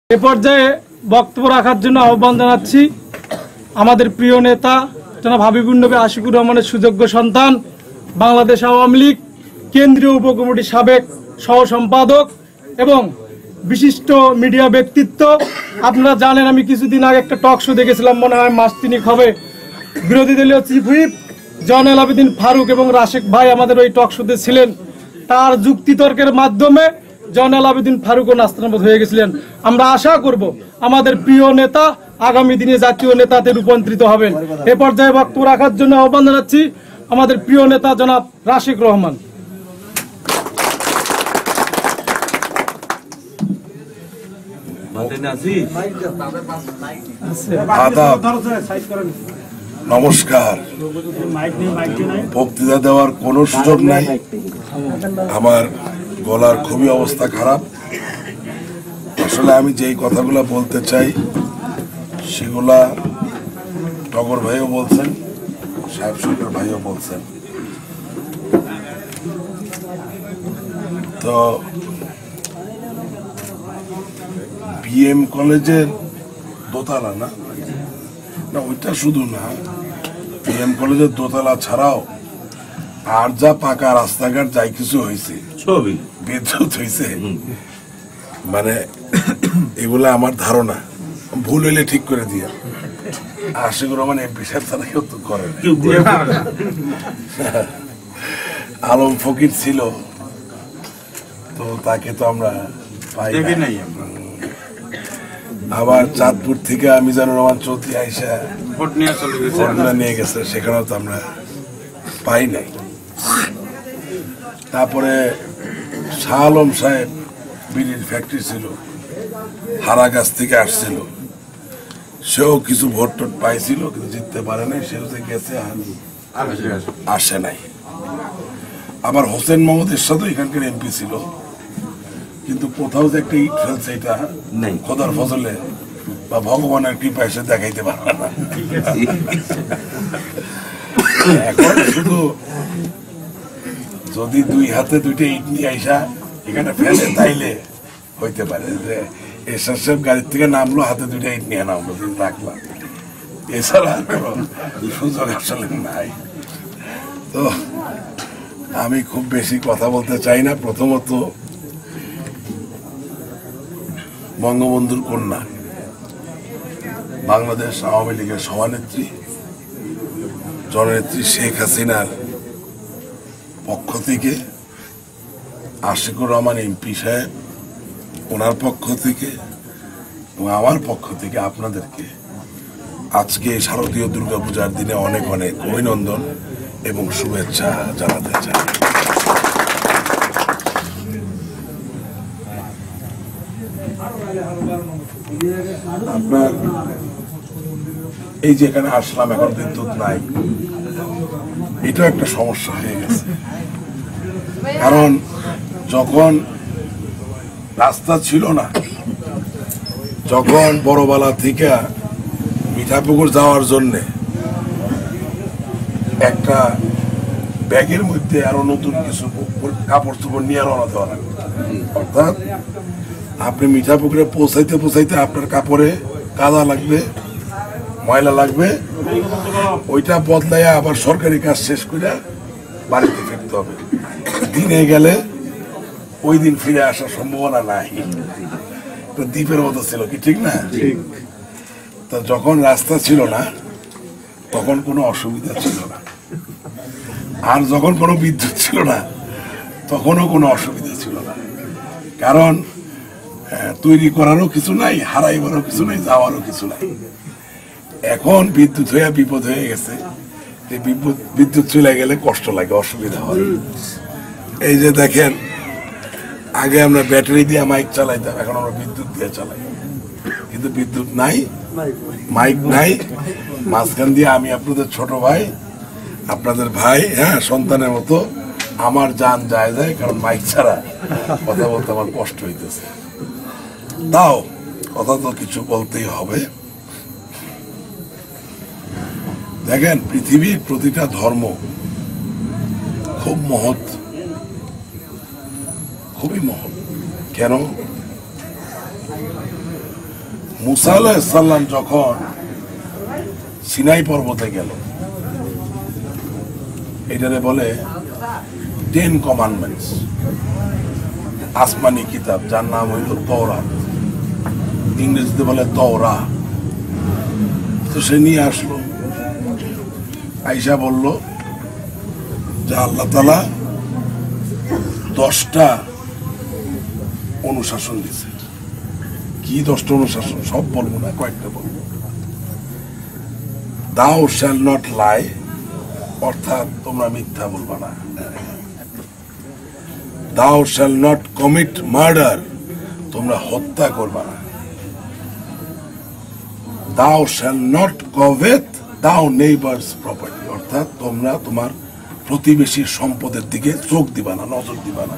এ পর্যায়ে বক্তব্য রাখার জন্য আহ্বান জানাচ্ছি আমাদের প্রিয় নেতা জনাব হাবিবুন নবী আশিকুর রহমানের সুযোগ্য সন্তান, বাংলাদেশ আওয়ামী লীগ কেন্দ্রীয় উপকমিটির সাবেক সহ সম্পাদক এবং বিশিষ্ট মিডিয়া ব্যক্তিত্ব। আপনারা জানেন আমি কিছুদিন আগে একটা টক শো দেখেছিলাম, মনে হয় মাস তিনেক হবে। বিরোধী দলীয় চিফ হুইপ জয়নাল আবেদিন ফারুক এবং রাশেক ভাই আমাদের ওই টক শোতে ছিলেন। তার যুক্তিতর্কের মাধ্যমে জয়নাল আবেদিন ফারুকও নাস্তানাবুদ হয়ে গেছিলেন। আমরা আশা করব আমাদের প্রিয় নেতা আগামী দিনে জাতীয় নেতাতে রূপান্তরিত হবেন। এ পর্যায়ে বক্তব্য রাখার জন্য আহ্বান জানাচ্ছি আমাদের প্রিয় নেতা জনাব রাশেক রহমান। নমস্কার। বক্তৃতা দেওয়ার কোনো সুযোগ নাই, আমার গলার খুবই অবস্থা খারাপ। আসলে আমি যেই কথাগুলো বলতে চাই সেগুলা টগর ভাইও বলছেন, সাহেব সরকার ভাইও বলছেন। তো বিএম কলেজের দোতলা না, ওইটা শুধু না, বিএম কলেজের দোতলা ছাড়াও আর যা পাকা রাস্তাঘাট যাই কিছু হয়েছে, বিদ্যুৎ হয়েছে, মানে এগুলা আমার ধারণা, ভুল হইলে ঠিক করে দিয়া আশিকুর রহমান এমপি সাহেব ছাড়া কেউ তো করে না। আলম ফকির ছিল, তো তাকে তো আমরা পাই নাই। আবার চাঁদপুর থেকে মিজানুর রহমান চৌধুরী আইসা ভোট নিয়ে গেছে, সেখানেও তো আমরা পাই নাই। তারপরে শাহ আলম সাহেব বিড়ির ফ্যাক্টরি ছিল, হারা গাছ থেকে আসছিল, সেও কিছু ভোট টোট পাইছিল কিন্তু জিততে পারে নাই, সেও যে গেছে আসে নাই। আবার হোসেন মোহাম্মদের সাথে এখানকার এমপি ছিল, কিন্তু কোথাও যে একটা ইট ফেলছে এটা খোদার ফজলে বা ভগবানের কৃপা এসে দেখাইতে পারবে না। এখন শুধু যদি দুই হাতে দুইটা ইট নিয়ে আইসা এখানে ফেলে তাইলে হইতে পারে যে এসব গাড়ির থেকে নামলো, হাতে দুইটা ইট নিয়ে নামলো, রাখলাম, এছাড়া সুযোগ আসলে নাই। তো আমি খুব বেশি কথা বলতে চাই না। প্রথমত বঙ্গবন্ধুর কন্যা, বাংলাদেশ আওয়ামী লীগের সভানেত্রী জননেত্রী শেখ হাসিনার পক্ষ থেকে আশিকুর রহমান এমপি সাহেব, ওনার পক্ষ থেকে এবং আমার পক্ষ থেকে আপনাদেরকে আজকে শারদীয় দুর্গাপূজার দিনে অনেক অনেক অভিনন্দন এবং শুভেচ্ছা জানাতে চাই। আপনার এই যে এখানে আসলাম, এখন বিদ্যুৎ নাই, এটাও একটা সমস্যা হয়ে গেছে। কারণ যখন রাস্তা ছিল না, যখন বড়বালা থেকে মিঠাপুকুর যাওয়ার জন্যে একটা ব্যাগের মধ্যে আরো নতুন কিছু কাপড় চোপড় নিয়ে রওনা দেওয়া লাগবে। অর্থাৎ আপনি মিঠাপুকুরে পৌঁছাইতে পৌঁছাইতে আপনার কাপড়ে কাদা লাগবে, ময়লা লাগবে, ওইটা বদলাইয়া আবার সরকারি কাজ শেষ করে বাড়িতে ফিরতে হবে। দিনে গেলে ওই দিন ফিরে আসার সম্ভাবনা নাই। দ্বীপের মতো ছিল কি, ঠিক না? তা যখন রাস্তা ছিল না তখন কোনো অসুবিধা ছিল না, আর যখন কোনো বিদ্যুৎ ছিল না তখনও কোনো অসুবিধা ছিল না। কারণ তৈরি করারও কিছু নাই, হারাইবারও কিছু নাই, যাওয়ারও কিছু নাই। এখন বিদ্যুৎ হয়ে বিপদ হয়ে গেছে, বিদ্যুৎ চলে গেলে কষ্ট লাগে, অসুবিধা হয়। এই যে দেখেন, আগে আমরা ব্যাটারি দিয়ে মাইক চালাইতাম, এখন আমরা বিদ্যুৎ দিয়ে চালাই, কিন্তু বিদ্যুৎ নাই, মাইক নাই। মাঝখান দিয়ে আমি আপনাদের ছোট ভাই, আপনাদের ভাই, হ্যাঁ, সন্তানের মতো আমার জান যায়, কারণ মাইক ছাড়া কথা বলতে আমার কষ্ট হইতেছে। তাও কথা তো কিছু বলতেই হবে। দেখেন, পৃথিবীর প্রতিটা ধর্ম খুব মহৎ, খুবই মহৎ। কেন? মুসা আলাইহিস সালাম যখন সিনাই পর্বতে গেল, এটারে বলে 10 কমান্ডমেন্টস, আসমানি কিতাব, যার নাম হইল তওরাত, ইংরেজিতে বলে তওরা। তো সে নিয়ে আসলো, আয়েশা বলল যে আল্লাহ তাআলা 10টা অনুশাসন দিছে। কি 10টা অনুশাসন? সব বলবো না, কয়েকটা বলবো। Thou shall not lie, অর্থাৎ তোমরা মিথ্যা বলবা না। Thou shall not commit murder, তোমরা হত্যা করবা না। Thou shall not covet thou neighbor's property, অর্থাৎ তোমরা তোমার প্রতিবেশীর সম্পদের দিকে চোখ দিবা না, নজর দিবা না।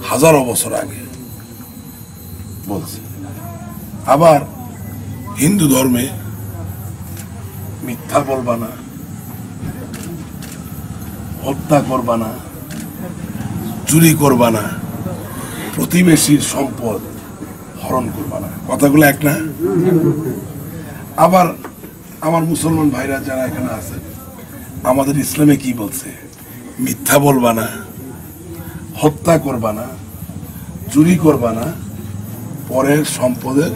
হাজারো বছর আগে বলছে। আবার হিন্দু ধর্মে মিথ্যা বলবা না, হত্যা করবা না, চুরি করবা না, প্রতিবেশীর সম্পদ হরণ করবা না। কথাগুলো এক না? আবার আমার মুসলমান ভাইরা যারা এখানে আছে, আমাদের ইসলামে কি বলছে? মিথ্যা বলবা না, হত্যা করবা না, চুরি করবা না, পরের সম্পদের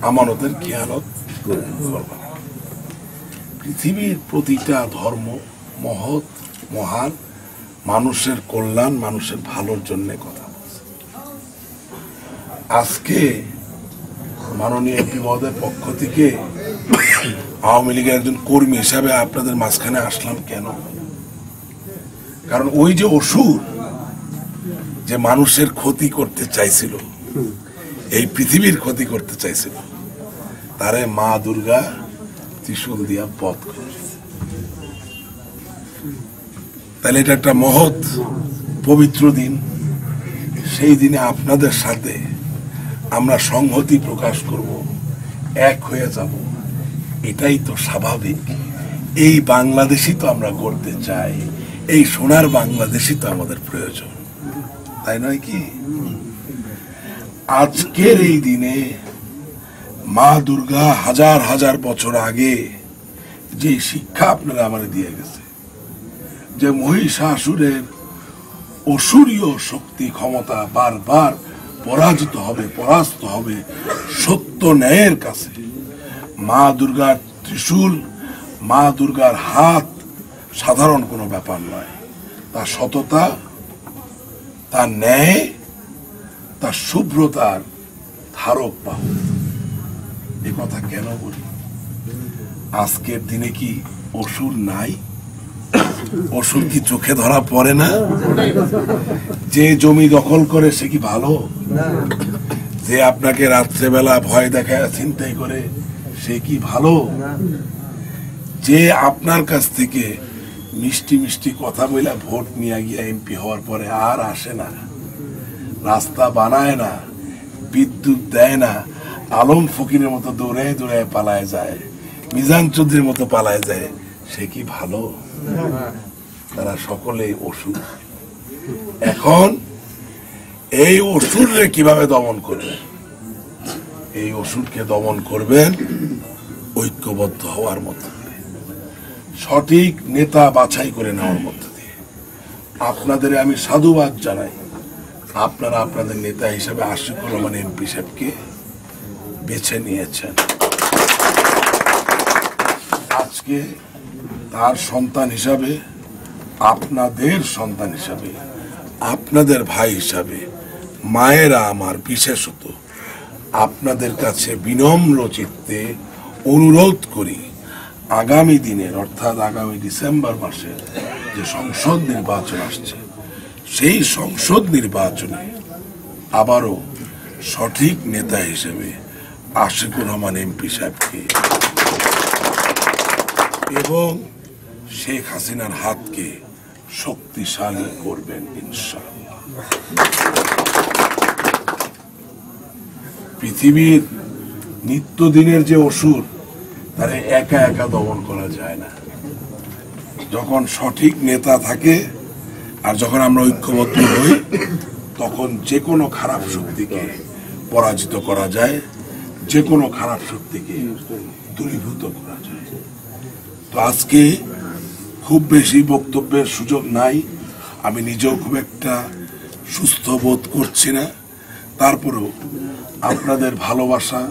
আমানতের খেয়ানত করবা না। পৃথিবীর প্রতিটা ধর্ম মহৎ, মহান, মানুষের কল্যাণ, মানুষের ভালোর জন্য কথা বলছে। আজকে মাননীয় এমপি মহোদয়ের পক্ষ থেকে আওয়ামী লীগের একজন কর্মী হিসাবে আপনাদের মাঝখানে আসলাম কেন? কারণ ওই যে অসুর যে মানুষের ক্ষতি করতে চাইছিল, এই পৃথিবীর ক্ষতি করতে চাইছিল, তারে মা দুর্গা ত্রিশূল দিয়া বধ করেছে। তাহলে এটা একটা মহৎ পবিত্র দিন। সেই দিনে আপনাদের সাথে আমরা সংহতি প্রকাশ করব, এক হয়ে যাব, এটাই তো স্বাভাবিক। এই বাংলাদেশই তো আমরা গড়তে চাই, এই সোনার বাংলাদেশই তো আমাদের প্রয়োজন, তাই নয় কি? আজকের এই দিনে মা দুর্গা হাজার হাজার বছর আগে যে শিক্ষা আপনারা আমাদের দিয়ে গেছে, যে মহিষাসুরের অসুরীয় শক্তি ক্ষমতা বারবার পরাজিত হবে, পরাস্ত হবে সত্য ন্যায়ের কাছে। মা দুর্গার ত্রিশূল, মা দুর্গার হাত সাধারণ কোনো ব্যাপার নয়। তার সততা, তার ন্যায়, তার শুভ্রতার ধারক বাহক। এ কথা কেন বলি? আজকের দিনে কি অসুর নাই? অসুর কি চোখে ধরা পড়ে না? যে জমি দখল করে সে কি ভালো? যে আপনাকে রাত্রেবেলা ভয় দেখায় ছিনতাই করে সে কি ভালো? যে আপনার কাছ থেকে মিষ্টি মিষ্টি কথা বইলা ভোট নিয়ে গিয়া এমপি হওয়ার পরে আর আসে না, রাস্তা বানায় না, বিদ্যুৎ দেয় না, আলম ফকিরের মতো দৌড়ে দৌড়ে পালায় যায়, মিজান চৌধুরীর মতো পালায় যায়, সে কি ভালো? তারা সকলেই অসুর। এখন এই অসুরকে কিভাবে দমন করবেন? এই অসুরকে দমন করবেন ঐক্যবদ্ধ হওয়ার মধ্যে দিয়ে, সঠিক নেতা বাছাই করে নেওয়ার মধ্যে দিয়ে। আপনাদের আমি সাধুবাদ জানাই, আপনারা আপনাদের নেতা হিসেবে আশিকুর রহমান এমপি সাহেবকে বেছে নিয়েছেন। আজকে তার সন্তান হিসাবে, আপনাদের সন্তান হিসাবে, আপনাদের ভাই হিসাবে, মায়েরা আমার বিশেষত আপনাদের কাছে বিনম্র চিত্তে অনুরোধ করি, আগামী দিনের অর্থাৎ আগামী ডিসেম্বর মাসে যে সংসদ নির্বাচন আসছে, সেই সংসদ নির্বাচনে আবারও সঠিক নেতা হিসেবে আশিকুর রহমান এমপি সাহেবকে এবং শেখ হাসিনার হাতকে শক্তিশালী করবেন ইনশাআল্লাহ। পৃথিবীর নিত্যদিনের যে অসুর, তারা একা একা দমন করা যায় না। যখন সঠিক নেতা থাকে আর যখন আমরা ঐক্যবদ্ধ হই, তখন যে কোনো খারাপ শক্তিকে পরাজিত করা যায়, যে কোনো খারাপ শক্তিকে দূরীভূত করা যায়। তো আজকে খুব বেশি বক্তব্যের সুযোগ নাই, আমি নিজেও খুব একটা সুস্থ বোধ করছি না। তারপরেও আপনাদের ভালোবাসা,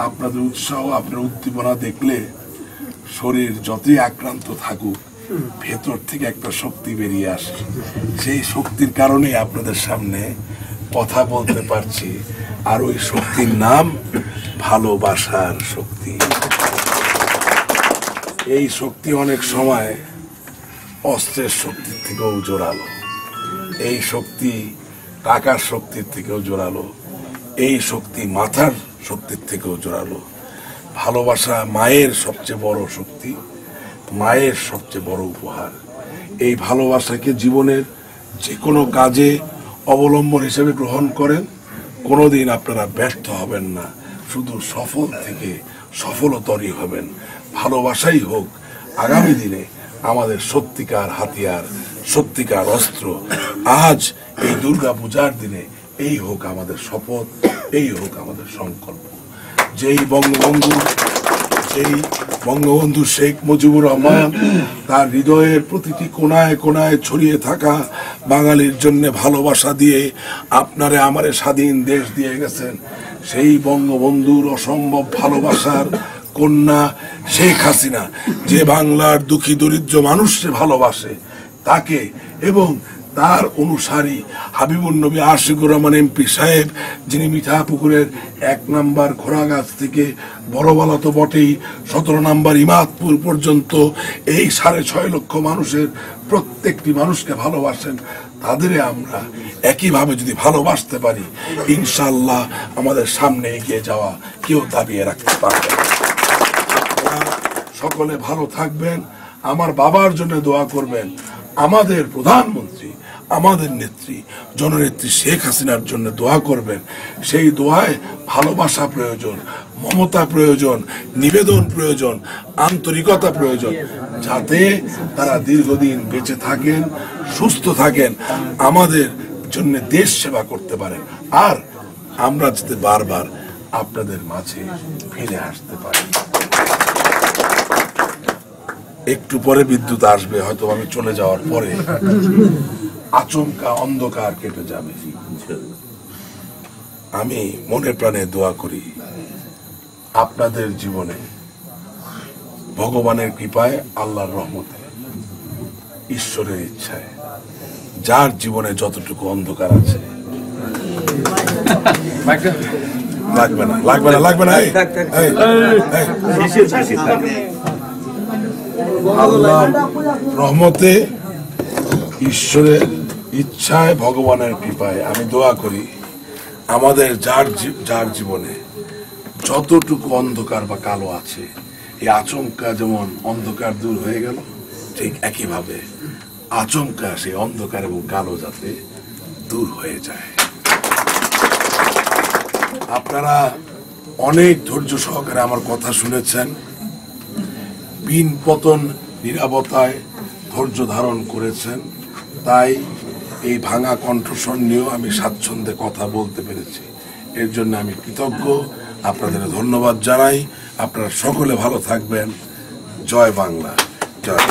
আপনাদের উৎসাহ, আপনার উদ্দীপনা দেখলে শরীর যতই আক্রান্ত থাকুক ভেতর থেকে একটা শক্তি বেরিয়ে আসে। সেই শক্তির কারণে আপনাদের সামনে কথা বলতে পারছি, আর ওই শক্তির নাম ভালোবাসার শক্তি। এই শক্তি অনেক সময় অস্ত্রের শক্তির থেকেও জোরালো, এই শক্তি টাকার শক্তির থেকেও জোরালো, এই শক্তি মাথার শক্তির থেকেও জোরালো। ভালোবাসা মায়ের সবচেয়ে বড় শক্তি, মায়ের সবচেয়ে বড় উপহার। এই ভালোবাসাকে জীবনের যে কোনো কাজে অবলম্বন হিসেবে গ্রহণ করেন, কোনোদিন আপনারা ব্যর্থ হবেন না, শুধু সফল থেকে সফলতরই হবেন। ভালোবাসাই হোক আগামী দিনে আমাদের সত্যিকার হাতিয়ার, সত্যিকার অস্ত্র। আজ এই দুর্গা পূজার দিনে এই হোক আমাদের শপথ, এই হোক আমাদের সংকল্প। যেই বঙ্গবন্ধু শেখ মুজিবুর রহমান তার হৃদয়ের প্রতিটি কোণায় কোণায় ছড়িয়ে থাকা বাঙালির জন্য ভালোবাসা দিয়ে আপনারে আমারে স্বাধীন দেশ দিয়ে গেছেন, সেই বঙ্গবন্ধুর অসম্ভব ভালোবাসার কন্যা শেখ হাসিনা, যে বাংলার দুঃখী দরিদ্র মানুষকে ভালোবাসে তাকে, এবং তার অনুসারী হাবিবুর নবী আশিকুর রহমান এমপি সাহেব, যিনি মিঠাপুকুরের 1 নম্বর ঘোড়াগাছ থেকে বড়বালা তো বটেই 17 নম্বর ইমাদপুর পর্যন্ত এই 6.5 লক্ষ মানুষের প্রত্যেকটি মানুষকে ভালোবাসেন, তাদের আমরা একইভাবে যদি ভালোবাসতে পারি, ইনশাআল্লাহ আমাদের সামনে এগিয়ে যাওয়া কেউ দাবিয়ে রাখতে পারবে না। সকলে ভালো থাকবেন, আমার বাবার জন্য দোয়া করবেন, আমাদের প্রধানমন্ত্রী, আমাদের নেত্রী জননেত্রী শেখ হাসিনার জন্য দোয়া করবেন। সেই দোয়ায় ভালোবাসা প্রয়োজন, মমতা প্রয়োজন, নিবেদন প্রয়োজন, আন্তরিকতা প্রয়োজন, যাতে তারা দীর্ঘদিন বেঁচে থাকেন, সুস্থ থাকেন, আমাদের জন্য দেশ সেবা করতে পারেন, আর আমরা যাতে বারবার আপনাদের মাঝে ফিরে আসতে পারি। একটু পরে বিদ্যুৎ আসবে, হয়তো আমি চলে যাওয়ার পরে আচমকা অন্ধকার কেটে যাবে। আমি মনে প্রাণে দোয়া করি আপনাদের জীবনে ভগবানের কৃপায়, আল্লাহর রহমতে, ঈশ্বরের ইচ্ছায় যার জীবনে যতটুকু অন্ধকার আছে, লাগবে না লাগবে না লাগবে না, আল্লাহ রহমতে, ঈশ্বরের ইচ্ছায়, ভগবানের কৃপায় আমি দোয়া করি আমাদের যার জীবনে যতটুকু অন্ধকার বা কালো আছে, এই আচমকা যেমন অন্ধকার দূর হয়ে গেল, ঠিক একইভাবে আচমকা সেই অন্ধকার এবং কালো যাতে দূর হয়ে যায়। আপনারা অনেক ধৈর্য সহকারে আমার কথা শুনেছেন, পিন পতন নীরবতায় ধৈর্য ধারণ করেছেন, তাই এই ভাঙা কণ্ঠস্বর নিয়েও আমি স্বাচ্ছন্দ্যে কথা বলতে পেরেছি। এর জন্য আমি কৃতজ্ঞ, আপনাদের ধন্যবাদ জানাই। আপনারা সকলে ভালো থাকবেন। জয় বাংলা, জয়।